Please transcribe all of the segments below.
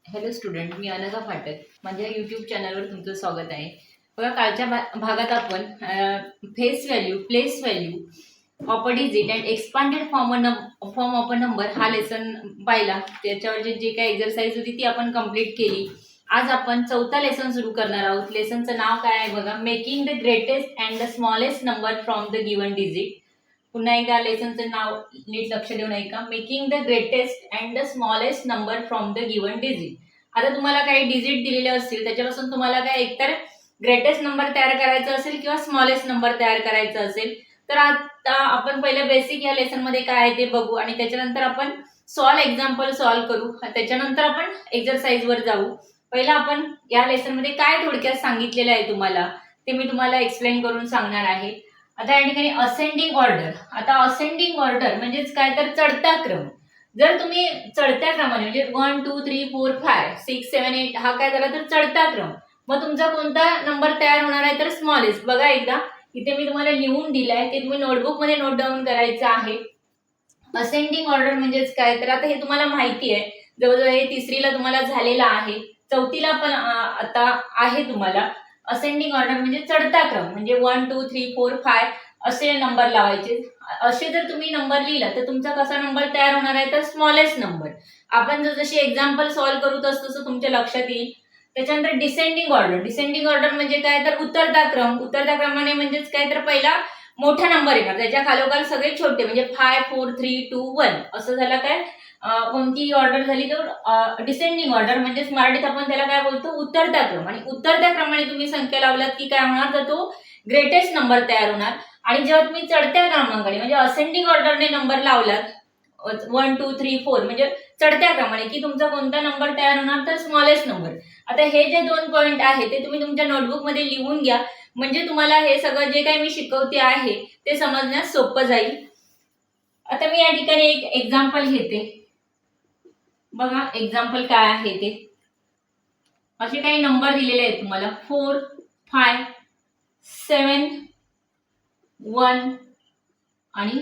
Hello student, मी अनघा फाटक. माझ्या YouTube चॅनलवर तुमचं स्वागत आहे. बघा, कालच्या भागात आपण फेस व्हॅल्यू, प्लेस व्हॅल्यू, ऑपर digit and expanded form of a number हा लेसन पाहिला. त्याच्यावर जे काही एक्झरसाइज होती ती आपण कंप्लीट केली. आज आपण चौथा लेसन सुरू करणार आहोत. लेसनचं नाव काय आहे बघा, making the greatest and the smallest number from the given digit. पुन्हा एकदा लेसनचं नाव नीट लक्ष देऊन ऐका, making the greatest and the smallest number from the given digit. आता तुम्हाला काही डिजिट दिलेले असतील, त्याच्यापासून तुम्हाला काय एकतर ग्रेटेस्ट नंबर तयार करायचा असेल किंवा स्मॉलेस्ट नंबर तयार करायचा असेल. तर आता आपण पहिलं बेसिक या लेसन मध्ये काय आहे ते बघू आणि त्याच्यानंतर आपण एक्झाम्पल सॉल्व्ह करू. त्याच्यानंतर आपण एक्झरसाइज वर जाऊ. पहिला आपण या लेसन मध्ये काय थोडक्यात सांगितलेलं आहे तुम्हाला ते मी तुम्हाला एक्सप्लेन करून सांगणार आहे. आता या ठिकाणी असेंडिंग ऑर्डर. आता असेंडिंग ऑर्डर म्हणजेच काय, तर चढता क्रम. जर तुम्ही चढत्या क्रमाने म्हणजे 1 2 3 4 5 6 7 8 हा काय झाला तर चढता क्रम, मग तुमचा कोणता नंबर तयार होणार आहे तर स्मॉलेस्ट. बघा एकदा इथे मी तुम्हाला लिहून दिलंय, ते तुम्ही नोटबुक मध्ये नोट डाऊन करायचं आहे. असेंडिंग ऑर्डर म्हणजेच काय, तर आता हे तुम्हाला माहिती आहे, जवळजवळ हे तिसरीला तुम्हाला झालेलं आहे, चौथीला पण आता आहे तुम्हाला. असेंडिंग ऑर्डर म्हणजे चढता क्रम, म्हणजे 1 2 3 4 5 असे नंबर लावायचे. असे जर तुम्ही नंबर लिहिला तर तुमचा कसा नंबर तयार होणार आहे तर स्मॉलेस्ट नंबर. आपण जशी एक्झाम्पल सॉल्व्ह करू तसं तुमच्या लक्षात येईल. त्याच्यानंतर डिसेंडिंग ऑर्डर. डिसेंडिंग ऑर्डर म्हणजे काय, तर उतरता क्रम. उतरता क्रमाने म्हणजेच काय, तर पहिला मोठा नंबर येणार, त्याच्या खालोखाल सगळे छोटे, म्हणजे 5 4 3 2 1 असं झालं. काय कोणती ऑर्डर झाली तर डिसेंडिंग ऑर्डर, म्हणजेच मराठीत आपण त्याला काय बोलतो, उतरता क्रम. आणि उतरत्या क्रमाने तुम्ही संख्या लावलात की काय होणार, तर तो ग्रेटेस्ट नंबर तयार होणार. आणि जेव्हा तुम्ही चढत्या क्रमांकाने म्हणजे असेंडिंग ऑर्डरने नंबर लावलात 1 2 3 4 म्हणजे चढत्या क्रमाने, की तुमचा कोणता नंबर तयार होणार तर स्मॉलेस्ट नंबर. आता हे जे 2 पॉइंट आहे ते तुम्ही तुमच्या नोटबुक मध्ये लिहून घ्या, म्हणजे तुम्हाला हे सगळं जे काही मी शिकवते आहे ते समजण्यास सोपं जाईल. आता मी या ठिकाणी एक एक्झाम्पल घेते. बघा एक्झाम्पल काय आहे ते. असे काही नंबर दिलेले आहेत तुम्हाला, 4 5 7 1 आणि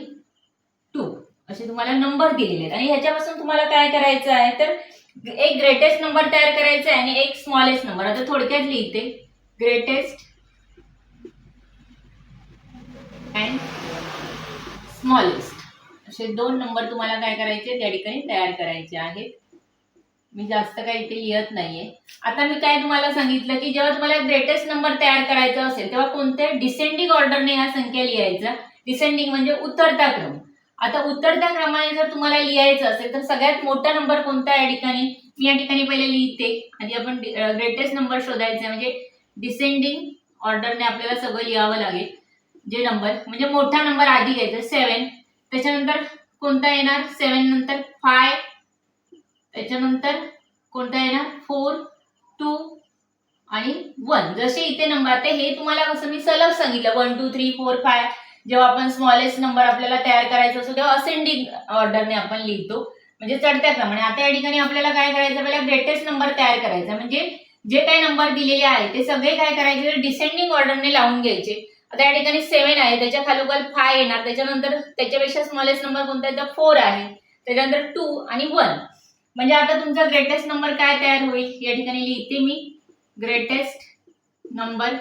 2 असे तुम्हाला नंबर दिलेले आहेत. आणि ह्याच्यापासून तुम्हाला काय करायचं आहे तर एक ग्रेटेस्ट नंबर तयार करायचा आहे आणि एक स्मॉलेस्ट नंबर. आता थोडक्यात लिहिते, ग्रेटेस्ट अँड स्मॉलेस्ट असे 2 नंबर तुम्हाला काय करायचे त्या ठिकाणी तयार करायचे आहेत. मी जास्त काही इथे लिहत नाहीये. आता मी काय तुम्हाला सांगितलं की जेव्हा तुम्हाला ग्रेटेस्ट नंबर तयार करायचा असेल तेव्हा कोणत्या डिसेंडिंग ऑर्डरने ह्या संख्या लिहायच्या. डिसेंडिंग म्हणजे उतरता क्रम. आता उतरत्या क्रमाने जर तुम्हाला लिहायचं असेल तर सगळ्यात मोठा नंबर कोणता या ठिकाणी, मी या ठिकाणी पहिले लिहिते. आधी आपण ग्रेटेस्ट नंबर शोधायचा, म्हणजे डिसेंडिंग ऑर्डरने आपल्याला सगळं लिहावं लागेल. जे नंबर म्हणजे मोठा नंबर आधी घ्यायचा 7, त्याच्यानंतर कोणता येणार 7 नंतर 5, त्याच्यानंतर कोणता येणार 4 2 आणि 1. जसे इथे नंबर, आता हे तुम्हाला कसं मी सलग सांगितलं 1 2 3 4 5. जेव्हा आपण स्मॉलेस्ट नंबर आपल्याला तयार करायचा असतो तेव्हा असेंडिंग ऑर्डरने आपण लिहितो, म्हणजे चढत्या क्रमाने. आता या ठिकाणी आपल्याला काय करायचं, पहिला ग्रेटेस्ट नंबर तयार करायचा, म्हणजे जे काही नंबर दिलेले आहे ते सगळे काय करायचे डिसेंडिंग ऑर्डरने लावून घ्यायचे. आता या ठिकाणी 7 आहे, त्याच्या खालोखाल 5 येणार, त्याच्यानंतर त्याच्यापेक्षा स्मॉलेस्ट नंबर कोणता आहे तर 4 आहे, त्याच्यानंतर 2 आणि 1. म्हणजे आता तुमचा ग्रेटेस्ट नंबर काय तयार होईल, या ठिकाणी लिहिते मी ग्रेटेस्ट नंबर.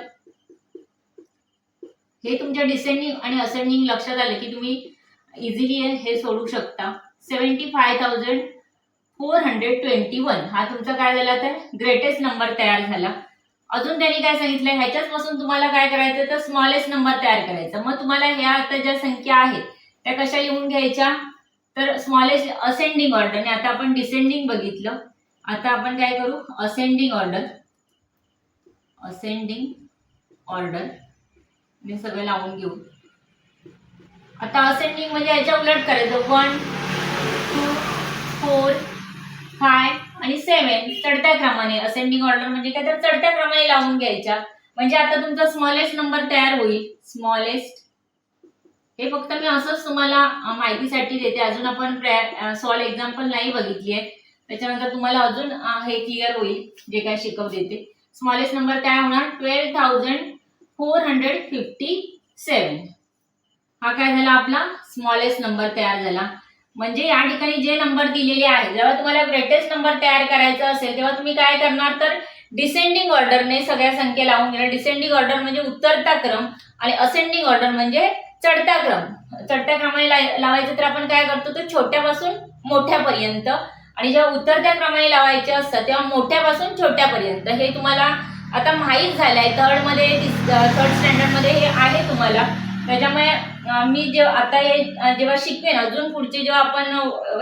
हे तुमच्या डिसेंडिंग आणि असेंडिंग लक्षात आलं की तुम्ही इझिली हे सोडू शकता. 75,421 हा तुमचा काय झाला तर ग्रेटेस्ट नंबर तयार झाला. अजून त्यांनी काय सांगितलं, ह्याच्याच पासून तुम्हाला काय करायचं तर स्मॉलेस्ट नंबर तयार करायचा. मग तुम्हाला ह्या आता ज्या संख्या आहेत त्या कशा लिहून घ्यायच्या तर स्मॉलेस्ट असेंडिंग ऑर्डरने. आता आपण डिसेंडिंग बघितलं, आता आपण काय करू असेंडिंग ऑर्डर. असेंडिंग ऑर्डर मी सगळं लावून घेऊ. आता असेंडिंग म्हणजे याच्या उलट करायचं, 1 2 4 5 आणि 7 चढत्या क्रमाने. असेंडिंग ऑर्डर म्हणजे काय तर चढत्या क्रमाने लावून घ्यायच्या, म्हणजे आता तुमचा स्मॉलेस्ट नंबर तयार होईल. स्मॉलेस्ट हे फक्त मी असंच तुम्हाला माहितीसाठी देते, अजून आपण सॉल्व एक्झाम्पल नाही बघितली आहे, त्याच्यानंतर तुम्हाला अजून हे क्लिअर होईल जे काय शिकवते ते. स्मॉलेस्ट नंबर काय होणार 12,457. हा काय झाला आपला स्मॉलेस्ट नंबर तयार झाला. म्हणजे या ठिकाणी जे नंबर दिलेले आहे, जेव्हा तुम्हाला ग्रेटेस्ट नंबर तयार करायचा असेल तेव्हा तुम्ही काय करणार, तर डिसेंडिंग ऑर्डरने सगळ्या संख्या लावून घेणार. डिसेंडिंग ऑर्डर म्हणजे उतरता क्रम आणि असेंडिंग ऑर्डर म्हणजे चढता क्रम. चढत्या क्रमाने लावायचं तर आपण काय करतो, तर छोट्यापासून मोठ्यापर्यंत, आणि जेव्हा उतरत्या क्रमाने लावायचे असतात तेव्हा मोठ्यापासून छोट्यापर्यंत. हे तुम्हाला आता माहीत झालंय, थर्ड स्टँडर्ड मध्ये हे आहे तुम्हाला. त्याच्यामुळे मी आता हे जेव्हा शिकवेन अजून पुढचे जेव्हा आपण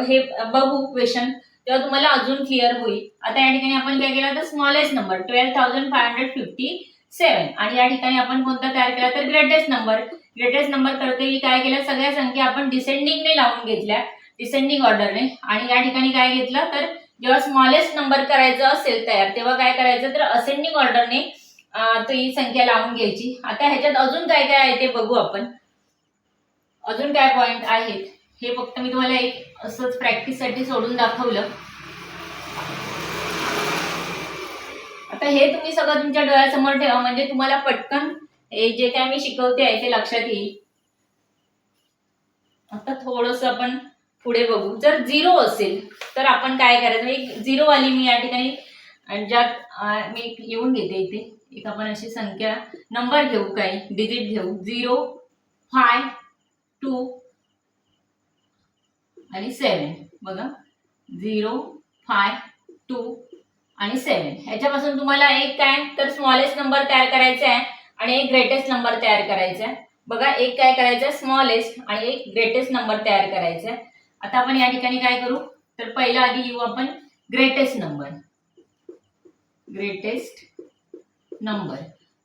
हे बघू क्वेश्चन तेव्हा तुम्हाला अजून क्लिअर होईल. आता या ठिकाणी आपण काय केलं, तर स्मॉलेस्ट नंबर 12,557, आणि या ठिकाणी आपण कोणता तयार केला, तर ग्रेटेस्ट नंबर. ग्रेटेस्ट नंबर करते काय केलं, सगळ्या संख्या आपण डिसेंडिंगने लावून घेतल्या, डिसेंडिंग ऑर्डरने. आणि या ठिकाणी काय घेतलं, तर जेव्हा स्मॉलेस्ट नंबर करायचं असेल तयार तेव्हा काय करायचं, तर असेंडिंग ऑर्डरने ही संख्या लावून घ्यायची. आता ह्याच्यात अजून काय काय आहे ते बघू आपण. अजून काय पॉइंट आहेत हे फक्त मी तुम्हाला एक असंच प्रॅक्टिससाठी सोडून दाखवलं. आता हे तुम्ही सगळं तुमच्या डोळ्यासमोर ठेवा, म्हणजे तुम्हाला पटकन हे जे काय मी शिकवते आहे ते लक्षात येईल. आता थोडंसं आपण पुढे बघू. जर 0 असेल तर आपण काय करायचं, एक 0 वाली मी या ठिकाणी ज्यात मी लिहून घेते इथे एक आपण अशी संख्या नंबर घेऊ, काही डिजिट घेऊ, 0, 5, 2 आणि 7. बघा 0, 5, 2 आणि 7. ह्याच्यापासून तुम्हाला एक काय, तर स्मॉलेस्ट नंबर तयार करायचा आहे आणि एक ग्रेटेस्ट नंबर तयार करायचा आहे. बघा एक काय करायचं, स्मॉलेस्ट आणि एक ग्रेटेस्ट नंबर तयार करायचा आहे. आता आपण या ठिकाणी काय करू, तर पहिला आधी लिहू आपण ग्रेटेस्ट नंबर. Greatest number.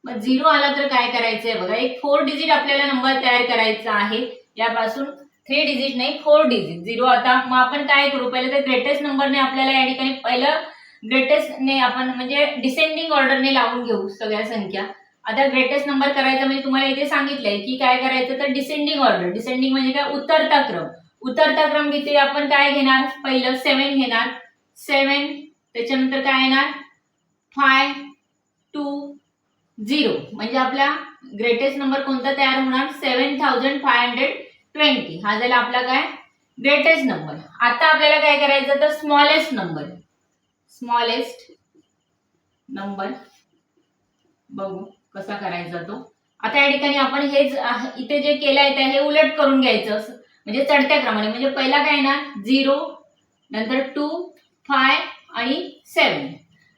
मग 0 आला तर काय करायचंय, बघा एक 4 डिजिट आपल्याला नंबर तयार करायचा आहे. यापासून 3 डिजिट नाही 4 डिजिट 0. आता मग आपण काय करू, पहिलं तर ग्रेटेस्ट नंबरने आपल्याला या ठिकाणी पहिलं ग्रेटेस्टने आपण म्हणजे डिसेंडिंग ऑर्डरने लावून घेऊ सगळ्या संख्या. आता ग्रेटेस्ट नंबर करायचा म्हणजे तुम्हाला इथे सांगितलंय की काय करायचं, तर डिसेंडिंग ऑर्डर. डिसेंडिंग म्हणजे काय, उतरता क्रम. उतरता क्रम घेते आपण काय घेणार, पहिलं 7 घेणार, 7. त्याच्यानंतर काय येणार 5, 2, 0. म्हणजे आपला ग्रेटेस्ट नंबर कोणता तयार होणार, 7,520. हा झाला आपला काय ग्रेटेस्ट नंबर. आता आपल्याला काय करायचं, तर स्मॉलेस्ट नंबर. स्मॉलेस्ट नंबर बघू कसा करायचा तो. आता या ठिकाणी आपण हेच इथे जे केलंय हे उलट करून घ्यायचं, म्हणजे चढत्या क्रमाने. म्हणजे पहिला काय येणार 0, नंतर 2, 5 आणि 7.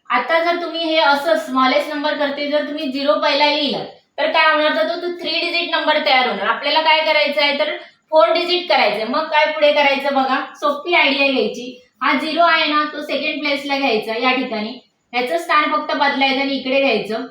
आता जर तुम्ही हे असं स्मॉलेस्ट नंबर करते, जर तुम्ही 0 पहिला लिहिला तर काय होणार, तर तो 3 डिजिट नंबर तयार होणार. आपल्याला काय करायचं आहे, तर 4 डिजिट करायचंय. मग काय पुढे करायचं, बघा सोपी आयडिया घ्यायची. हा 0 आहे ना, तो सेकंड प्लेसला घ्यायचा या ठिकाणी. ह्याचं स्थान फक्त बदलायचं आणि इकडे घ्यायचं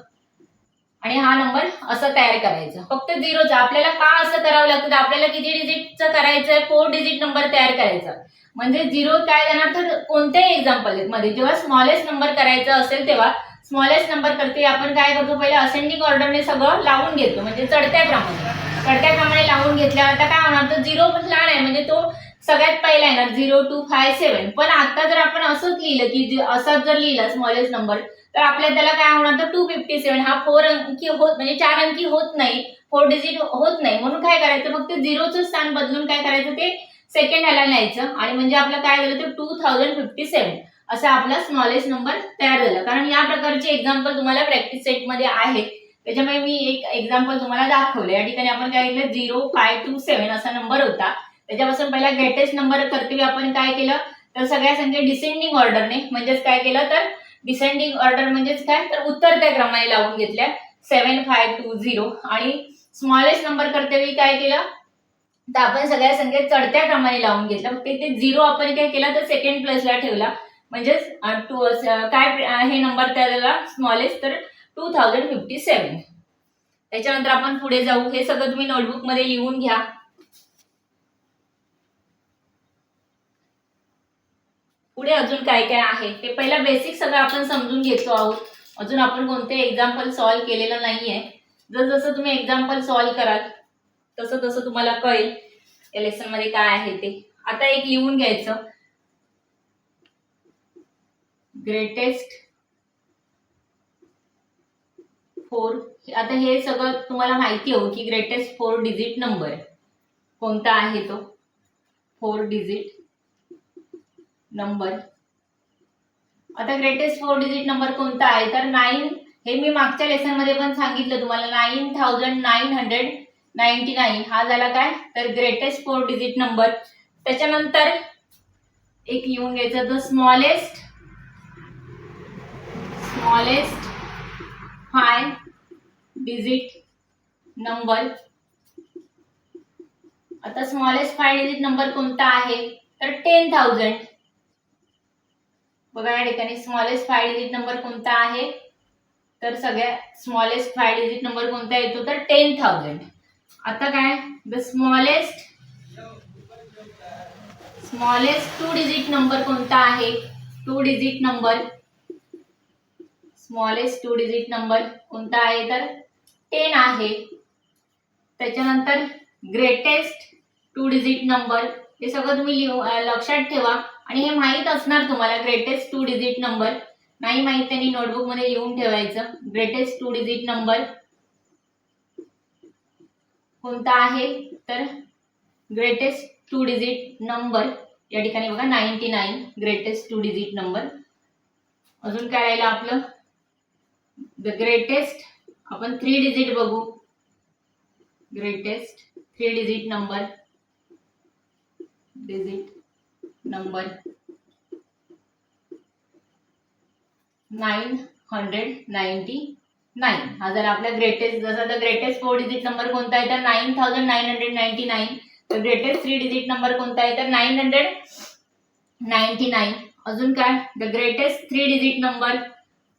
आणि हा नंबर असं तयार करायचा. फक्त 0चा आपल्याला का असं करावं लागतं, आपल्याला किती डिजिटचं करायचंय, 4 डिजिट नंबर तयार करायचा. म्हणजे 0 काय जाणार, तर कोणत्याही एक्झाम्पल मध्ये जेव्हा स्मॉलेस्ट नंबर करायचा असेल तेव्हा स्मॉलेस्ट नंबर करते आपण काय करतो, पहिला असेंडिंग ऑर्डरने सगळं लावून घेतो, म्हणजे चढत्या क्रमाने लावून घेतल्या. आता काय होणार, तर 0 लहान आहे म्हणजे तो सगळ्यात पहिला येणार 0, 2, 5, 7. पण आता जर आपण असंच लिहिलं की असाच जर लिहिला स्मॉलेस्ट नंबर तर आपल्या त्याला काय होणार, तर 257. हा 4 अंकी होत म्हणजे 4 अंकी होत नाही, 4 डिजिट होत नाही. म्हणून काय करायचं, फक्त 0चं स्थान बदलून काय करायचं, ते सेकंड ह्याला न्यायचं आणि म्हणजे आपलं काय झालं, तर 2057 असा आपला स्मॉलेस्ट नंबर तयार झाला. कारण या प्रकारचे एक्झाम्पल तुम्हाला प्रॅक्टिस सेट मध्ये आहेत, त्याच्यामुळे मी एक एक्झाम्पल तुम्हाला दाखवलं. या ठिकाणी आपण काय केलं, 0, 5, 2, 7 असा नंबर होता. त्याच्यापासून पहिला ग्रेटेस्ट नंबर करते आपण काय केलं, तर सगळ्या संख्या डिसेंडिंग ऑर्डरने, म्हणजेच काय केलं, तर डिसेंडिंग ऑर्डर म्हणजेच काय, तर उतरत्या क्रमाने लावून घेतल्या 7, 5, 2, 0. आणि स्मॉलेस्ट नंबर करते काय केलं, तर आपण सगळ्या संख्या चढत्या क्रमाने लावून घेतल्या. फक्त इथे 0 आपण काय केला, तर सेकंड प्लेसला ठेवला. म्हणजेच काय हे नंबर त्याला स्मॉलेस्ट, तर 2057. त्याच्यानंतर आपण पुढे जाऊ. हे सगळं तुम्ही नोटबुक मध्ये लिहून घ्या. पुढे अजून काय काय आहे ते पहिला बेसिक सगळं आपण समजून घेतो आहोत. अजून आपण कोणते एक्झाम्पल सॉल्व्ह केलेलं नाहीये. जसं तुम्ही एक्झाम्पल सॉल्व्ह कराल तसं तसं तुम्हाला कळेल या लेसन मध्ये काय आहे ते. आता एक लिहून घ्यायचं, ग्रेटेस्ट 4. आता हे सगळं तुम्हाला माहिती हो की ग्रेटेस्ट 4 डिजिट नंबर कोणता आहे, तो 4 डिजिट नंबर. आता ग्रेटेस्ट 4 डिजिट नंबर कोणता आहे तर 9. हे मी मागच्या लेसन मध्ये पण सांगितलं तुम्हाला 9999 हा झाला काय तर ग्रेटेस्ट 4 डिजिट नंबर. त्याच्यानंतर एक लिहून घ्यायचं द स्मॉलेस्ट 5 डिजिट नंबर. आता स्मॉलेस्ट 5 डिजिट नंबर कोणता आहे तर 10,000. बघा या ठिकाणी स्मॉलेस्ट 5 डिजिट नंबर कोणता आहे तर सगळ्यात स्मॉलेस्ट 5 डिजिट नंबर कोणता येतो तर 10,000. आता काय द स्मॉलेस्ट 2 डिजिट नंबर कोणता आहे 2 digit number. Smallest 2 digit number कोणता आहे तर 10 आहे. त्याच्यानंतर ग्रेटेस्ट 2 डिजिट नंबर हे सगळं तुम्ही लक्षात ठेवा आणि हे माहित असणार तुम्हाला. ग्रेटेस्ट 2 डिजिट नंबर नाही माहित त्यांनी नोटबुक मध्ये लिहून ठेवायचं. ग्रेटेस्ट 2 डिजिट नंबर कोणता आहे तर ग्रेटेस्ट 2 डिजिट नंबर या ठिकाणी बघा 99 ग्रेटेस्ट 2 डिजिट नंबर. अजून काय राहिलं आपलं द ग्रेटेस्ट आपण 3 डिजिट बघू. ग्रेटेस्ट 3 डिजिट नंबर 999 हा जर आपला ग्रेटेस्ट. जसा द ग्रेटेस्ट 4 डिजिट नंबर कोणता आहे तर 9999. तर ग्रेटेस्ट 3 डिजिट नंबर कोणता आहे तर 999. अजून काय the greatest 3 digit number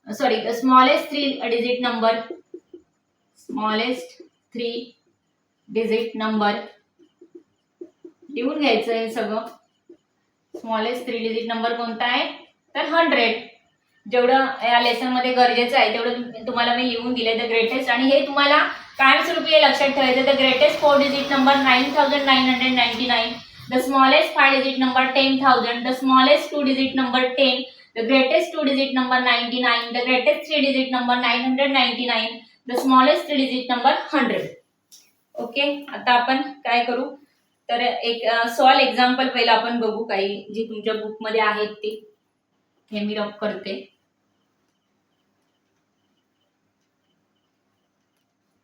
the smallest 3 digit number. Smallest 3 digit number लिहून घ्यायचं हे सगळं. स्मॉलेस्ट 3 डिजिट नंबर कोणता आहे तर 100. जेवढं या लेसन मध्ये गरजेचं आहे तेवढं तुम्हाला मी लिहून दिले द ग्रेटेस्ट. आणि हे तुम्हाला कायमस्वरूपी लक्षात ठेवायचं the greatest 4 digit number 9999. The smallest 5 digit number 10,000. The smallest 2 digit number 10. The greatest 2 digit number 99. The greatest 3 digit number 999. The smallest 3 digit number 100. Okay. आता आपण काय करू तर एक सॉल्व एक्झाम्पल पहिला आपण बघू काही जे तुमच्या बुक मध्ये आहेत ते. हे मी रफ करते.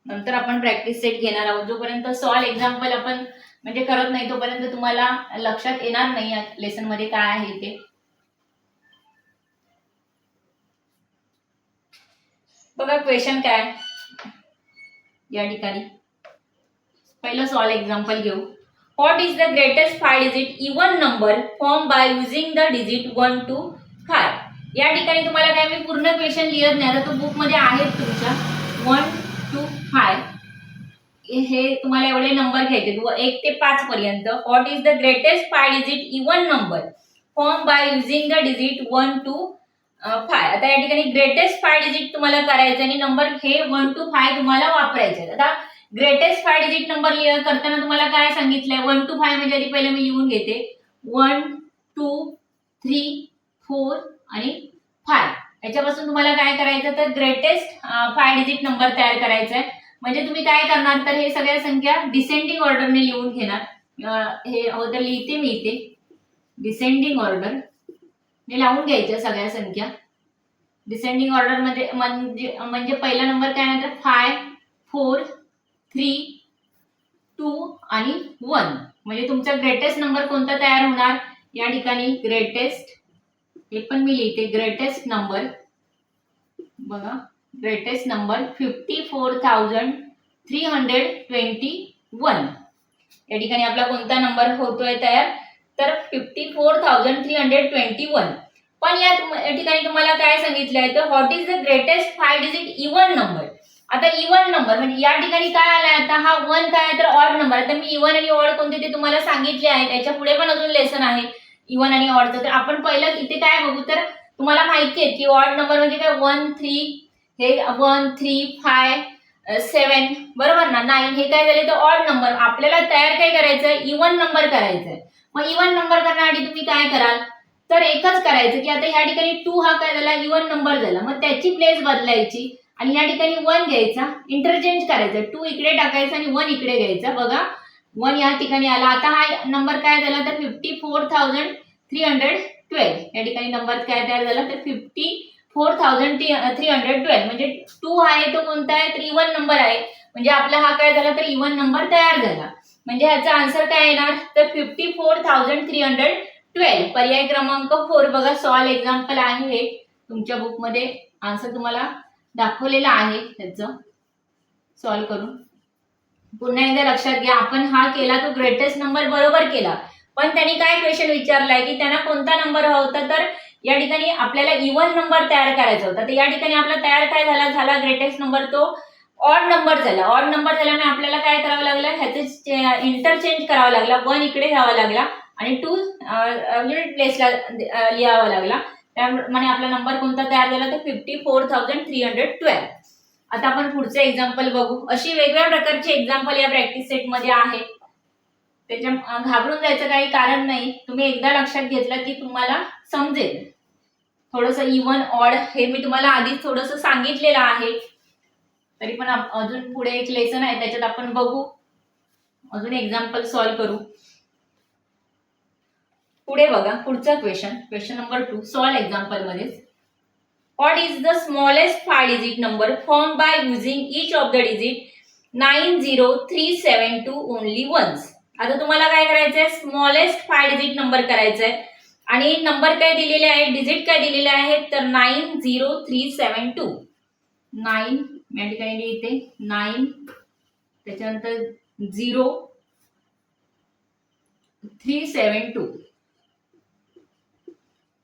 नंतर आपण प्रॅक्टिस सेट घेणार आहोत. जोपर्यंत सॉल्व एक्झाम्पल आपण म्हणजे करत नाही तोपर्यंत तुम्हाला लक्षात येणार नाही या लेसन मध्ये काय आहे ते. बघा क्वेश्चन काय या ठिकाणी. पहिलं सॉल्व एक्झाम्पल घेऊ. What is the greatest 5 digit even number form by using the digit 1 to 5. या ठिकाणी तुम्हाला काय मी पूर्ण क्वेश्चन लिहित नाही. आता तो बुक मध्ये आहे तुमच्या 1 to 5. हे तुम्हाला एवढे नंबर घ्यायचे 1 ते 5 पर्यंत. What is the greatest 5 digit even number form by using the digit 1 to 5. आता या ठिकाणी ग्रेटेस्ट 5 डिजिट तुम्हाला करायचं आणि नंबर हे 1 to 5 तुम्हाला वापरायचे. आता ग्रेटेस्ट 5 डिजिट नंबर करताना तुम्हाला काय सांगितलंय 1 to 5 म्हणजे आधी पहिले मी लिहून घेते 1 2 3 4 आणि 5. याच्यापासून तुम्हाला काय करायचं तर ग्रेटेस्ट 5 डिजिट नंबर तयार करायचा आहे. म्हणजे तुम्ही काय करणार तर हे सगळ्या संख्या डिसेंडिंग ऑर्डरने लिहून घेणार. हे तर लिहिते मी इथे डिसेंडिंग ऑर्डर ने लावून घ्यायच्या सगळ्या संख्या. डिसेंडिंग ऑर्डर मध्ये म्हणजे पहिला नंबर काय नंतर 5 4 3 2 आणि 1. म्हणजे तुमचा ग्रेटेस्ट नंबर कोणता तयार होणार या ठिकाणी ग्रेटेस्ट. हे पण मी लिहिते ग्रेटेस्ट नंबर. बघा ग्रेटेस्ट नंबर 54,321. या ठिकाणी आपला कोणता नंबर होतोय तयार तर 54,321. पण या ठिकाणी तुम्हाला काय सांगितलंय तर what is the greatest 5 digit even number. आता इवन नंबर म्हणजे या ठिकाणी काय आलाय आता हा 1 काय तर ऑड नंबर. आता मी इवन आणि ऑड कोणते ते तुम्हाला सांगितले आहे. त्याच्या पुढे पण अजून लेसन आहे इवन आणि ऑडचं. तर आपण पहिलं इथे काय बघू तर तुम्हाला माहिती आहे की ऑड नंबर म्हणजे काय 1 3 हे 1 3 5 7 बरोबर ना 9 हे काय झाले तर ऑड नंबर. आपल्याला तयार काय करायचं इवन नंबर करायचंय. मग इवन नंबर करण्यासाठी तुम्ही काय कराल तर एकच करायचं की आता ह्या ठिकाणी 2 हा काय झाला इवन नंबर झाला. मग त्याची प्लेस बदलायची आणि या ठिकाणी 1 घ्यायचा इंटरचेंज करायचा. 2 इकडे टाकायचा आणि 1 इकडे घ्यायचा. बघा 1 या ठिकाणी आला. आता हा नंबर काय झाला तर 54,321 या ठिकाणी नंबर काय तयार झाला तर 54,312 म्हणजे 2 आहे तो कोणता आहे तर इवन नंबर आहे, म्हणजे आपला हा काय झाला तर इवन नंबर तयार झाला. म्हणजे ह्याचा आन्सर काय येणार तर 54,312. पर्याय क्रमांक 4 बघा. सॉल्व एक्झाम्पल आहे हे तुमच्या बुक मध्ये आन्सर तुम्हाला दाखवलेला आहे त्याचं सॉल्व करून. पुन्हा एकदा लक्षात घ्या, आपण हा केला तो ग्रेटेस्ट नंबर बरोबर केला, पण त्यांनी काय क्वेश्चन विचारलाय की त्यांना कोणता नंबर हवा होता तर या ठिकाणी आपल्याला इवन नंबर तयार करायचा होता. तर या ठिकाणी आपला तयार काय झाला ग्रेटेस्ट नंबर तो ऑड नंबर झाला. ऑड नंबर झाल्यामुळे आपल्याला काय करावं लागलं ह्याचे इंटरचेंज करावा लागला. 1 इकडे घ्यावा लागला आणि 2 युनिट प्लेसला लिहावा लागला. त्यामुळे आपला नंबर कोणता तयार झाला तर 54,312. आता आपण पुढचे एक्झाम्पल बघू. अशी वेगवेगळ्या प्रकारचे एक्झाम्पल या प्रॅक्टिस सेट मध्ये आहेत. त्याच्या घाबरून जायचं काही कारण नाही. तुम्ही एकदा लक्षात घेतलं की तुम्हाला समजेल. थोडंसं इवन ऑड हे मी तुम्हाला आधीच थोडंसं सांगितलेलं आहे, तरी पण अजून पुढे एक लेसन आहे त्याच्यात आपण बघू, अजून एक्झाम्पल सॉल्व करू. पुढे बघा पुढचा क्वेश्चन नंबर 2 सॉल्व एक्झाम्पल मध्ये. What is the smallest 5-digit number formed by using each of the digit 90372 only once? आता तुम्हाला काय करायचंय स्मॉलेस्ट 5-digit नंबर करायचा आहे आणि नंबर काय दिलेले आहे डिजिट काय दिलेले आहेत तर 90372. 9 या ठिकाणी लिहिते 9 त्याच्यानंतर 0372.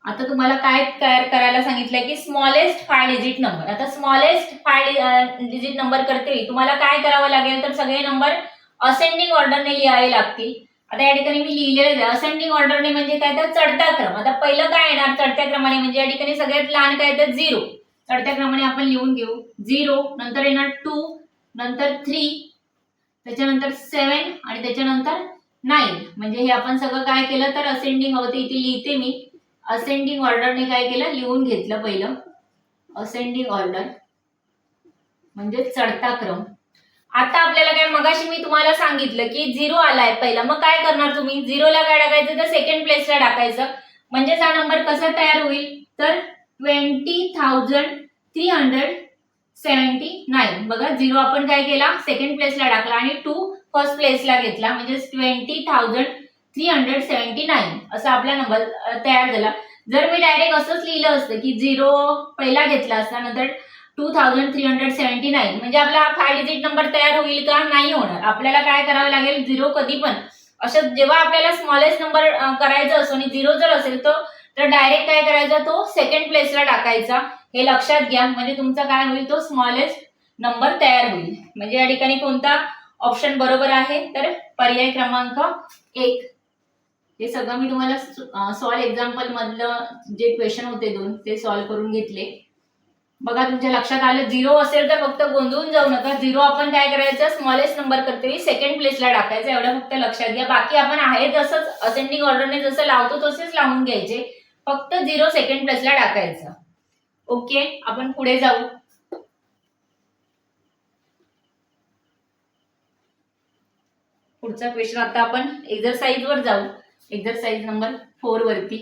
आता तुम्हाला काय तयार करायला सांगितलंय की स्मॉलेस्ट 5-digit नंबर. आता स्मॉलेस्ट 5-digit नंबर करते तुम्हाला काय करावं लागेल तर सगळे नंबर असेंडिंग ऑर्डरने लिहावे लागतील. आता या ठिकाणी मी लिहिलेलं आहे असेंडिंग ऑर्डरने म्हणजे काय तर चढता क्रम. आता पहिलं काय येणार चढत्या क्रमाने म्हणजे या ठिकाणी सगळ्यात लहान काय तर 0. चढत्या क्रमाने आपण लिहून घेऊ 0, नंतर येणार 2, नंतर 3, त्याच्यानंतर 7 आणि त्याच्यानंतर 9. म्हणजे हे आपण सगळं काय केलं तर असेंडिंग हवं ते इथे लिहिते मी. असेंडिंग ऑर्डरने काय केलं लिहून घेतलं पहिलं. असेंडिंग ऑर्डर म्हणजे चढता क्रम. आता आपल्याला काय मगाशी मी तुम्हाला सांगितलं की 0 आलाय पहिला, मग काय करणार तुम्ही 0 ला काय टाकायचं तर सेकंड प्लेसला टाकायचं. म्हणजे हा नंबर कसा तयार होईल तर 20,379. बघा 0 आपण काय केला सेकंड प्लेसला टाकला आणि 2 फर्स्ट प्लेसला घेतला म्हणजे 20,379 असा आपला नंबर तयार झाला. जर मी डायरेक्ट असंच लिहिलं असतं की 0 पहिला घेतला असता नंतर 2,379 म्हणजे आपला 5-digit नंबर तयार होईल का नाही होणार. आपल्याला काय करावं लागेल 0 कधी पण असं जेव्हा आपल्याला स्मॉलेस्ट नंबर करायचा असो आणि 0 जर असेल तर डायरेक्ट काय करायचा तो सेकंड प्लेसला टाकायचा. हे लक्षात घ्या म्हणजे तुमचा काय होईल तो स्मॉलेस्ट नंबर तयार होईल. म्हणजे या ठिकाणी कोणता ऑप्शन बरोबर आहे तर पर्याय क्रमांक 1. हे सगळं मी तुम्हाला सॉल्व एक्झाम्पल मधलं जे क्वेश्चन होते 2 ते सॉल्व करून घेतले. बघा तुमच्या लक्षात आलं 0 असेल तर फक्त गोंधळून जाऊ नका. 0 आपण काय करायचं स्मॉलेस्ट नंबर करते सेकंड प्लेसला टाकायचं एवढं फक्त लक्षात घ्या. बाकी आपण आहे तसंच असेंडिंग ऑर्डरने जसं लावतो तसेच लावून घ्यायचे, फक्त 0 सेकंड प्लेसला टाकायचं. ओके आपण पुढे जाऊ. पुढचा क्वेश्चन आता आपण एक्सरसाइज वर जाऊ. एक्सरसाइज नंबर 4 वरती.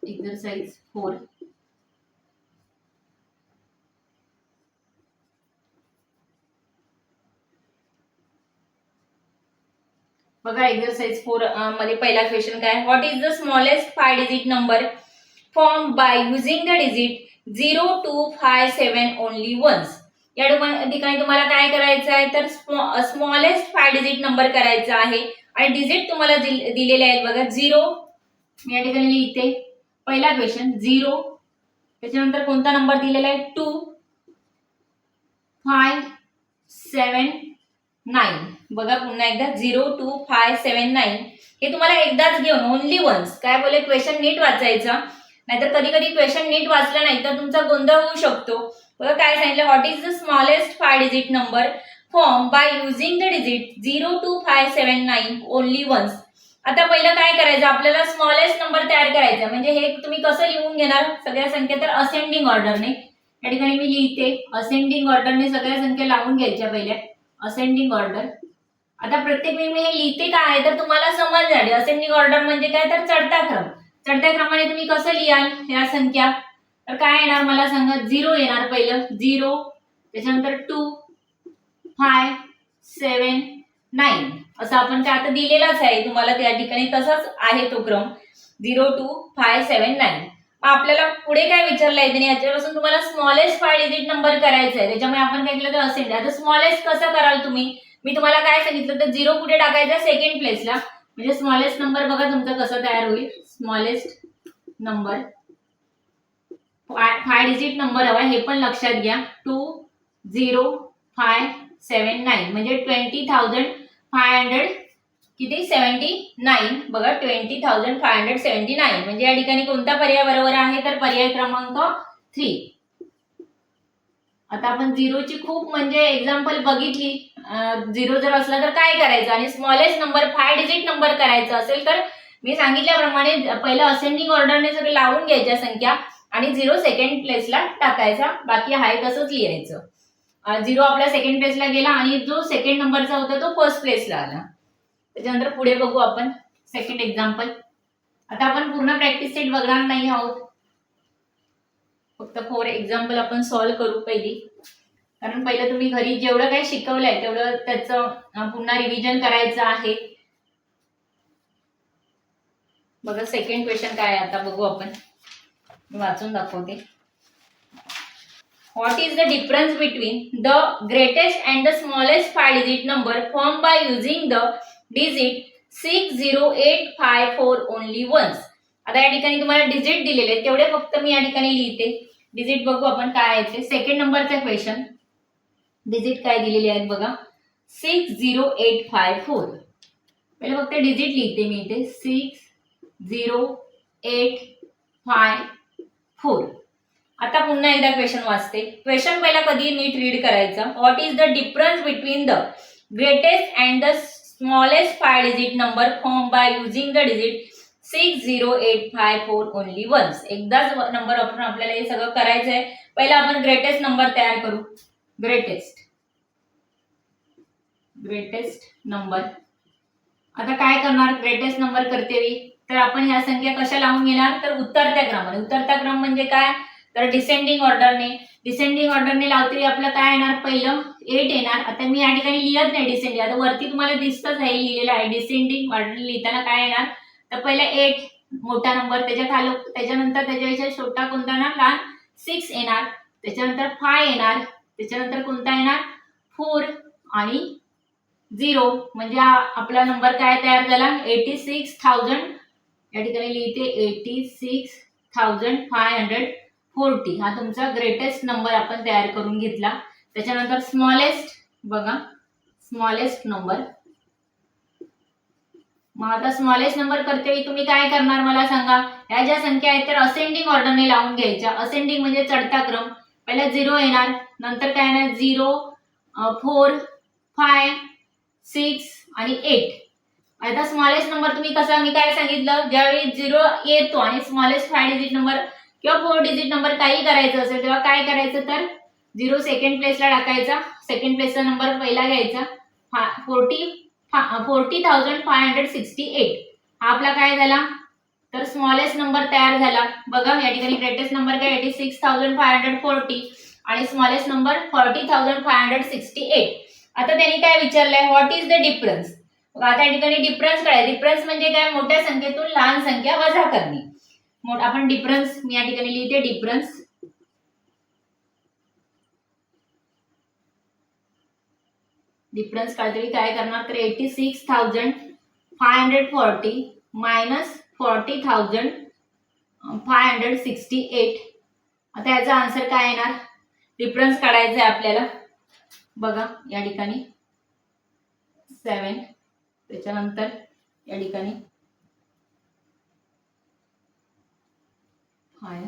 एक्सरसाइज 4. बघा एक्सरसाइज 4 मध्ये पहिला क्वेश्चन काय what is the smallest 5-digit number form by using the digit 0 2 5 7 only once. या ठिकाणी तुम्हाला काय करायचं आहे तर स्मॉलेस्ट 5-digit नंबर करायचा आहे आणि डिजिट तुम्हाला दिलेले आहेत बघा 0 मी या ठिकाणी लिहिते. पहिला क्वेश्चन 0 त्याच्यानंतर कोणता नंबर दिलेला आहे 2 5 7 9. बघा पुन्हा एकदा 0 2 5 7 9 हे तुम्हाला एकदाच घेऊन ओनली वन्स काय बोले क्वेश्चन नीट वाचायचा, नाहीतर कधी कधी क्वेश्चन नीट वाचला नाही तर तुमचा गोंधळ होऊ शकतो. बघा काय सांगितलं what is the smallest 5-digit number form by using the digit 0 2 5 7 9 only once. आता पहिलं काय करायचं आपल्याला स्मॉलेस्ट नंबर तयार करायचा म्हणजे हे तुम्ही कसं लिहून घेणार सगळ्या संख्या तर असेंडिंग ऑर्डरने. या ठिकाणी मी लिहिते असेंडिंग ऑर्डरने सगळ्या संख्या लावून घ्यायच्या पहिल्या, असेंडिंग ऑर्डर. आता प्रत्येक वेळी मी हे लिहिते काय तर तुम्हाला समज झाली असेंडिंग ऑर्डर म्हणजे काय तर चढता क्रम. चढत्या क्रमाने तुम्ही कसं लिहाल ह्या संख्या, तर काय येणार मला सांगा, 0 येणार पहिलं 0, त्याच्यानंतर 2, 5, 7, 9 असं आपण काय आता दिलेलाच आहे तुम्हाला त्या ठिकाणी, तसाच आहे तो क्रम 0, 2, 5, 7, 9. आपल्याला पुढे काय विचारलंय त्याने, याच्यापासून तुम्हाला स्मॉलेस्ट 5 डिजिट नंबर करायचा आहे, त्याच्यामुळे आपण काय केलं तर असेंड. आता स्मॉलेस्ट कसं कराल तुम्ही, मी तुम्हाला काय सांगितलं तर 0 कुठे टाकायचा, सेकंड प्लेसला, म्हणजे स्मॉलेस्ट नंबर बघा तुमचा कसा तयार होईल. स्मॉलेस्ट नंबर 5 डिजिट नंबर हवा हे पण लक्षात घ्या. 2, 0, 5, 7, 9 म्हणजे 20,500 किती 79 बघा 20,579 म्हणजे या ठिकाणी कोणता पर्याय बरोबर आहे तर पर्याय क्रमांक 3. आता आपण 0 ची खूप म्हणजे एक्झाम्पल बघितली. 0 जर असला तर काय करायचं आणि स्मॉलेस्ट नंबर 5 डिजिट नंबर करायचा असेल तर मी सांगितल्याप्रमाणे पहिलं असेंडिंग ऑर्डरने सगळे लावून घ्यायच्या संख्या आणि 0 सेकंड प्लेसला टाकायचा, बाकी आहे तसंच लिहायचं. 0 आपल्या सेकंड प्लेसला गेला आणि जो सेकंड नंबरचा होता तो फर्स्ट प्लेसला आला. त्याच्यानंतर पुढे बघू आपण सेकंड एक्झाम्पल. आता आपण पूर्ण प्रॅक्टिस सेट बघणार नाही आहोत, फक्त 4 एक्झाम्पल आपण सॉल्व्ह करू पहिली, कारण पहिलं तुम्ही घरी जेवढं काही शिकवलंय तेवढं त्याचं पुन्हा रिव्हिजन करायचं आहे. बघा सेकंड क्वेश्चन काय आहे आता बघू आपण, मी वाचून दाखवते. What is the difference between the greatest and the smallest 5 digit number formed by using the digit 60854 only once? आता या ठिकाणी तुम्हाला डिजिट दिलेले आहेत तेवढे फक्त मी या ठिकाणी लिहिते. डिजिट बघू आपण काय आहे ते. सेकंड नंबरचा क्वेश्चन, डिजिट काय दिलेले आहेत बघा 60854. पहिले फक्त डिजिट लिहिते मी इथे 60854. आता पुन्हा एकदा क्वेश्चन वाचते. क्वेश्चन पहिला कधी नीट रीड करायचा. What is the difference between the greatest and the smallest 5 digit number form by using the digit 60854 only once. एकदाच नंबर वापरून आपल्याला हे सगळं करायचं आहे. पहिला आपण ग्रेटेस्ट नंबर तयार करू. Greatest number. आता काय करणार ग्रेटेस्ट नंबर करते वेळी, तर आपण ह्या संख्या कशा लावून घेणार तर उतरत्या क्रमाने. उतरता क्रम म्हणजे काय तर डिसेंडिंग ऑर्डरने. डिसेंडिंग ऑर्डरने लावते आपलं काय येणार पहिलं 8 येणार. आता मी या ठिकाणी लिहित नाही डिसेंडिंग, आता वरती तुम्हाला दिसतच आहे लिहिलेलं आहे. डिसेंडिंग ऑर्डर लिहिताना काय येणार तर पहिला 8 मोठा नंबर, त्याच्यानंतर त्याच्यापेक्षा छोटा कोणता येणार लहान 6 येणार, त्याच्यानंतर 5 येणार, त्याच्यानंतर कोणता येणार 4 आणि 0 म्हणजे आपला नंबर काय तयार झाला 86,000. या ठिकाणी लिहिते 86,540. हा तुमचा ग्रेटेस्ट नंबर आपण तयार करून घेतला. त्याच्यानंतर स्मॉलेस्ट बघा, स्मॉलेस्ट नंबर. मग आता स्मॉलेस्ट नंबर करते तुम्ही काय करणार मला सांगा. ह्या ज्या संख्या आहेत तर असेंडिंग ऑर्डरने लावून घ्यायच्या. असेंडिंग म्हणजे चढता क्रम. पहिला 0 येणार, नंतर काय येणार 0, 4, 5, 6 आणि 8. आता स्मॉलेस्ट नंबर तुम्ही कसा, मी काय सांगितलं ज्यावेळी 0 येतो आणि स्मॉलेस्ट 5 डिजिट नंबर किंवा 4 डिजिट नंबर काही करायचं असेल तेव्हा काय करायचं तर 0 सेकंड प्लेसला टाकायचा, सेकंड प्लेसचा नंबर पहिला घ्यायचा. 40,568 हा आपला काय झाला तर स्मॉलेस्ट नंबर तयार झाला. बघा या ठिकाणी ग्रेटेस्ट नंबर काय 86,540 आणि स्मॉलेस्ट नंबर 40,568. आता त्यांनी काय विचारलंय व्हॉट इज द डिफरन्स. आता या ठिकाणी डिफरन्स काय, डिफरन्स म्हणजे काय मोठ्या संख्येतून लहान संख्या वजा करणे. आपण डिफरन्स मी या ठिकाणी लिहिते डिफरन्स. डिफरन्स काढते काय करणार तर 86,540 मायनस 40,568. आता याचा आन्सर काय येणार, डिफरन्स काढायचा आहे आपल्याला. बघा या ठिकाणी 7, त्याच्यानंतर या ठिकाणी 5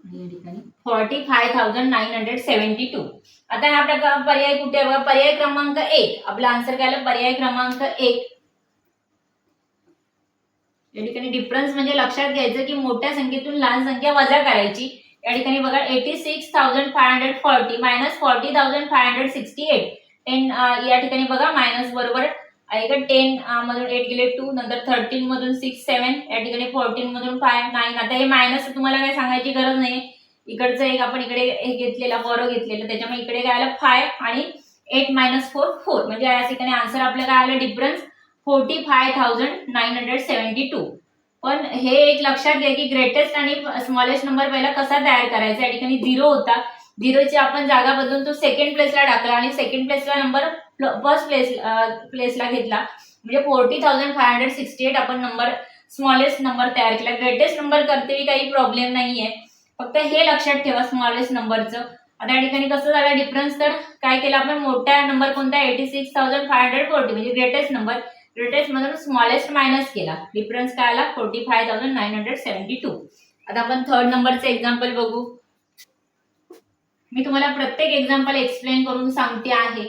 आणि या ठिकाणी 45,972. आता हा प्रकार पर्याय कुठे आहे बघा, पर्याय क्रमांक 1. आपला आन्सर काय आला पर्याय क्रमांक 1. या ठिकाणी डिफरन्स म्हणजे लक्षात घ्यायचं की मोठ्या संख्येतून लहान संख्या वजा करायची या ठिकाणी बघा 86,540 मायनस 40,568 10 या ठिकाणी बघा मायनस बरोबर आहे का 10 मधून 8 गेले 2 नंतर 13 मधून 6 7 या ठिकाणी 14 मधून 5 9 आता हे मायनस तुम्हाला काय सांगायची गरज नाही इकडचं एक आपण इकडे हे घेतलेला बरो घेतलेलं त्याच्यामुळे इकडे काय आलं 5 आणि 8 मायनस 4 4 म्हणजे या ठिकाणी आन्सर आपल्याला काय आलं डिफरन्स 45,972 पण हे एक लक्षात घ्या की ग्रेटेस्ट आणि स्मॉलेस्ट नंबर पहिला कसा तयार करायचा या ठिकाणी 0 होता 0ची आपण जागा बदलून तो सेकंड प्लेसला टाकला आणि सेकंड प्लेसला नंबर फर्स्ट प्लेसला घेतला म्हणजे 40,568 आपण नंबर स्मॉलेस्ट नंबर तयार केला ग्रेटेस्ट नंबर करते काही प्रॉब्लेम नाहीये फक्त हे लक्षात ठेवा स्मॉलेस्ट नंबरचं आता या ठिकाणी कसं झालं डिफरन्स तर काय केलं आपण मोठा नंबर कोणता 86,540 म्हणजे ग्रेटेस्ट नंबर ग्रेटेस्ट मधून स्मॉलेस्ट मायनस केला डिफरन्स काय आला 45,972 आता आपण थर्ड नंबरचं एक्झाम्पल बघू मी तुम्हाला प्रत्येक एक्झाम्पल एक्सप्लेन करून सांगते आहे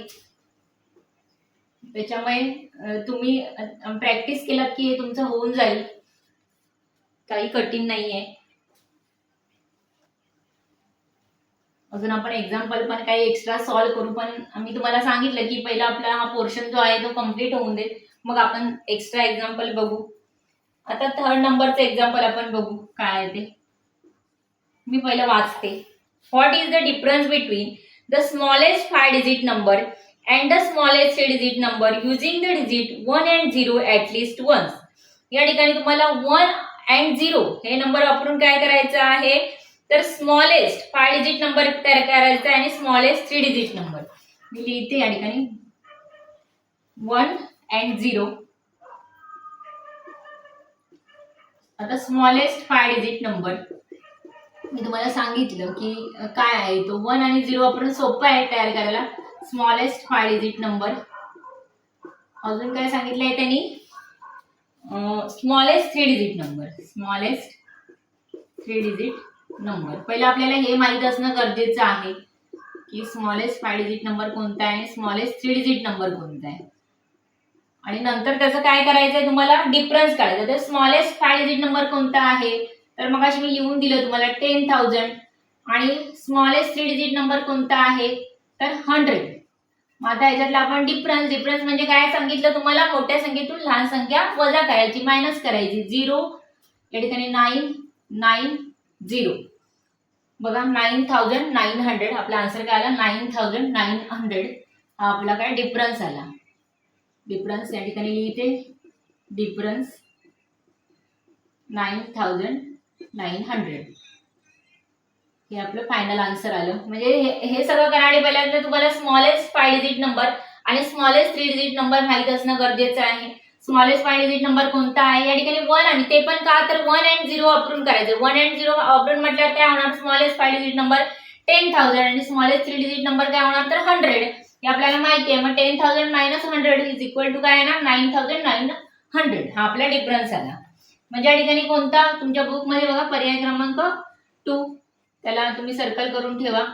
त्याच्यामुळे तुम्ही प्रॅक्टिस केलात की हे तुमचं होऊन जाईल काही कठीण नाहीये अजून आपण एक्झाम्पल पण काही एक्स्ट्रा सॉल्व्ह करू पण मी तुम्हाला सांगितलं की पहिला आपला हा पोर्शन जो आहे तो कम्प्लीट होऊन दे मग आपण एक्स्ट्रा एक्झाम्पल बघू आता थर्ड नंबरचं एक्झाम्पल आपण बघू काय आहे ते मी पहिलं वाचते what is the difference between the smallest 5 digit number and the smallest 3 digit number using the digit 1 and 0 at least once या ठिकाणी तुम्हाला 1 and 0 हे नंबर वापरून काय करायचं आहे तर स्मॉलेस्ट 5 डिजिट नंबर तयार करायचा आणि स्मॉलेस्ट 3 डिजिट नंबर मी लिहिते या ठिकाणी 1 and 0 आता स्मॉलेस्ट 5 डिजिट नंबर मी तुम्हाला सांगितलं की काय आहे तो 1 आणि 0 वापरून सोपं आहे तयार करायला स्मॉलेस्ट 5 डिजिट नंबर अजून काय सांगितलं आहे त्यांनी smallest 3 digit number smallest 3 digit number पहिलं आपल्याला हे माहित असणं गरजेचं आहे की स्मॉलेस्ट 5 डिजिट नंबर कोणता आहे आणि स्मॉलेस्ट 3 डिजिट नंबर कोणता आहे आणि नंतर त्याचं काय करायचंय तुम्हाला डिफरन्स काढायचा तर स्मॉलेस्ट 5 डिजिट नंबर कोणता आहे तर मग अशी मी लिहून दिलं तुम्हाला 10,000 आणि स्मॉलेस्ट 3 डिजिट नंबर कोणता आहे तर 100 मग आता याच्यातला आपण डिफरन्स म्हणजे काय सांगितलं तुम्हाला मोठ्या संख्येतून लहान संख्या वजा करायची मायनस करायची 0 या ठिकाणी 990 बघा 9,900 आपला आन्सर काय आला 9,900 हा आपला काय डिफरन्स आला डिफरन्स या ठिकाणी लिहिते डिफरन्स 9,900 हे आपलं फायनल आन्सर आलं म्हणजे हे सगळं करण्याआधी पहिल्यांदा तुम्हाला स्मॉलेस्ट 5 डिजिट नंबर आणि स्मॉलेस्ट 3 डिजिट नंबर माहित असणं गरजेचं आहे स्मॉलेस्ट 5 डिजिट नंबर कोणता आहे या ठिकाणी 1 आणि ते पण का तर 1 and 0 वापरून करायचं 1 and 0 वापरून म्हटल्यावर काय होणार स्मॉलेस्ट 5 डिजिट नंबर 10,000 आणि स्मॉलेस्ट 3 डिजिट नंबर काय होणार तर 100 हे आपल्याला माहिती आहे मग 10,000 मायनस 100 इज इक्वल टू काय ना 9,900 हा आपला डिफरन्स आला म्हणजे या ठिकाणी कोणता तुमच्या बुक मध्ये बघा पर्याय क्रमांक 2 त्याला तुम्ही सर्कल करून ठेवा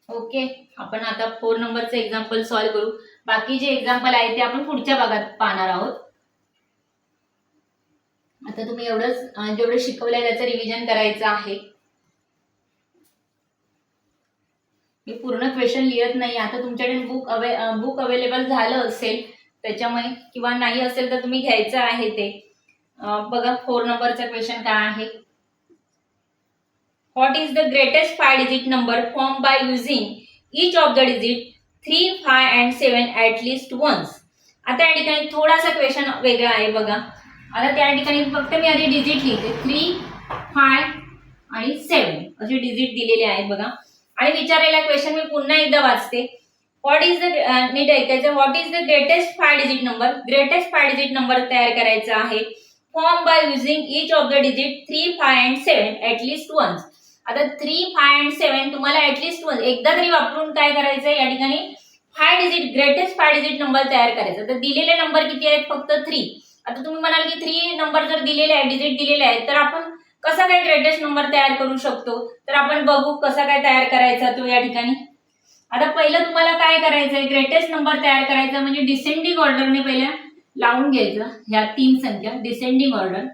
ओके आपण आता 4 नंबरचं एक्झाम्पल सॉल्व्ह करू बाकी जे एक्झाम्पल आहे ते आपण पुढच्या भागात पाहणार आहोत आता तुम्ही एवढंच जेवढं शिकवलंय त्याचं रिव्हिजन करायचं आहे मी पूर्ण क्वेश्चन लिहित नाही आता तुमच्याकडे बुक अवेलेबल झालं असेल त्याच्यामुळे किंवा नाही असेल तर तुम्ही घ्यायचं आहे ते बघा 4 नंबरचा क्वेश्चन काय आहे what is the greatest 5 digit number form by using each of the digit 3, 5 and 7 at least once आता या ठिकाणी थोडासा क्वेश्चन वेगळा आहे बघा आता त्या ठिकाणी फक्त मी आधी डिजिट लिहिते 3, 5 आणि 7 असे डिजिट दिलेले आहेत बघा आणि विचारलेला क्वेश्चन मी पुन्हा एकदा वाचते व्हॉट इज द नीट ऐकायचं what is the greatest 5 digit number तयार करायचा आहे form by using each of the digit 3, 5 and 7 at least once आता 3, 5 and 7 तुम्हाला ॲटलिस्ट वन्स एकदा तरी वापरून काय करायचं या ठिकाणी 5 डिजिट ग्रेटेस्ट 5 डिजिट नंबर तयार करायचा तर दिलेले नंबर किती आहेत फक्त 3 आता तुम्ही म्हणाल की 3 नंबर जर दिलेले आहे डिजिट दिलेले आहेत तर आपण कसा काय ग्रेटेस्ट नंबर तयार करू शकतो तर आपण बघू कसा काय तयार करायचा तो या ठिकाणी आता पहिलं तुम्हाला काय करायचंय ग्रेटेस्ट नंबर तयार करायचा म्हणजे डिसेंडिंग ऑर्डरने पहिल्या लावून घ्यायचं ह्या 3 संख्या डिसेंडिंग ऑर्डर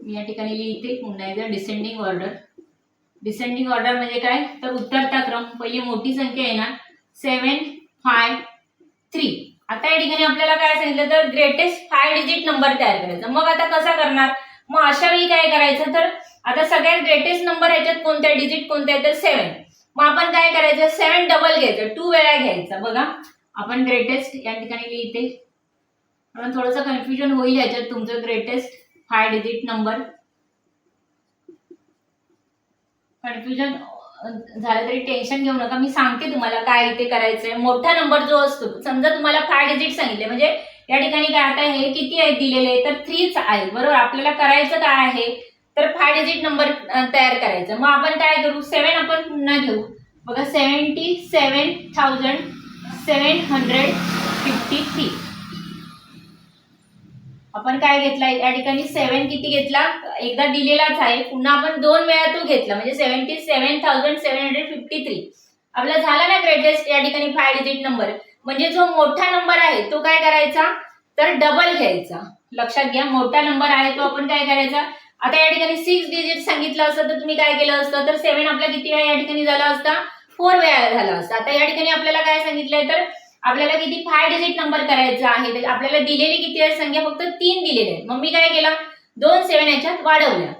मी या ठिकाणी लिहिते पुन्हा एकदा डिसेंडिंग ऑर्डर. डिसेंडिंग ऑर्डर म्हणजे काय, तर उतरता क्रम. पहिली मोठी संख्या येणार 7, 5, 3. आता या ठिकाणी आपल्याला काय सांगितलं, तर ग्रेटेस्ट 5 डिजिट नंबर तयार करायचा. मग आता कसा करणार, मग अशा वेळी काय करायचं, तर आता सगळ्यात ग्रेटेस्ट नंबर ह्याच्यात कोणत्या डिजिट कोणत्या आहे, तर 7. मग आपण काय करायचं, 7 डबल घ्यायचं, 2 वेळा घ्यायचं. बघा आपण ग्रेटेस्ट या ठिकाणी लिहिते, पण थोडंसं कन्फ्युजन होईल याच्यात तुमचं. ग्रेटेस्ट 5 डिजिट नंबर, कन्फ्युजन झालं तरी टेन्शन घेऊ नका, मी सांगते तुम्हाला काय इथे करायचंय. मोठा नंबर जो असतो, समजा तुम्हाला 5 डिजिट सांगितले, म्हणजे या ठिकाणी काय, आता हे किती आहे दिलेले, तर 3च आहे बरोबर. आपल्याला करायचं काय आहे, तर 5 डिजिट नंबर तयार करायचं. मग आपण काय करू, 7 आपण पुन्हा घेऊ. बघा 77,753. आपण काय घेतला या ठिकाणी, 7 किती घेतला, एकदा दिलेलाच आहे, पुन्हा आपण 2 वेळा तो घेतला, म्हणजे 77,753. आपला झाला ना ग्रेटेस्ट या ठिकाणी 5 डिजिट नंबर. म्हणजे जो मोठा नंबर आहे तो काय करायचा, तर डबल घ्यायचा. लक्षात घ्या, मोठा नंबर आहे तो आपण काय करायचा. आता या ठिकाणी 6 डिजिट सांगितलं असतं तर तुम्ही काय केलं असतं, तर 7 आपला किती वेळा या ठिकाणी झाला असता, 4 वेळा झाला असता. आता या ठिकाणी आपल्याला काय सांगितलंय, तर आपल्याला किती 5 डिजिट नंबर करायचा आहे. तर आपल्याला दिलेली किती आहे संख्या, फक्त 3 दिलेली आहे. मग मी काय केलं, 2 7 याच्यात वाढवल्या.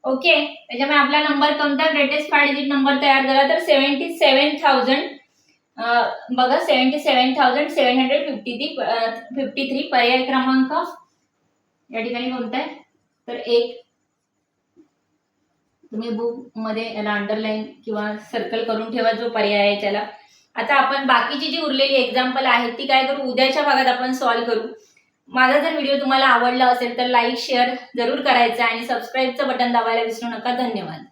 ओके, त्याच्यामुळे आपला नंबर कोणता, ग्रेटेस्ट 5 डिजिट नंबर तयार झाला, तर 77,000. बघा 77,753. पर्याय क्रमांक या ठिकाणी कोणता आहे, तर 1. तुम्ही बुक मध्ये याला अंडरलाईन किंवा सर्कल करून ठेवा जो पर्याय आहे त्याला. आता आपण बाकीची जी उरलेली एक्झाम्पल आहेत ती काय करू, उद्याच्या भागात आपण सॉल्व्ह करू. माझा जर व्हिडिओ तुम्हाला आवडला असेल तर लाईक शेअर जरूर करायचा आणि सबस्क्राईबचं बटन दाबायला विसरू नका. धन्यवाद.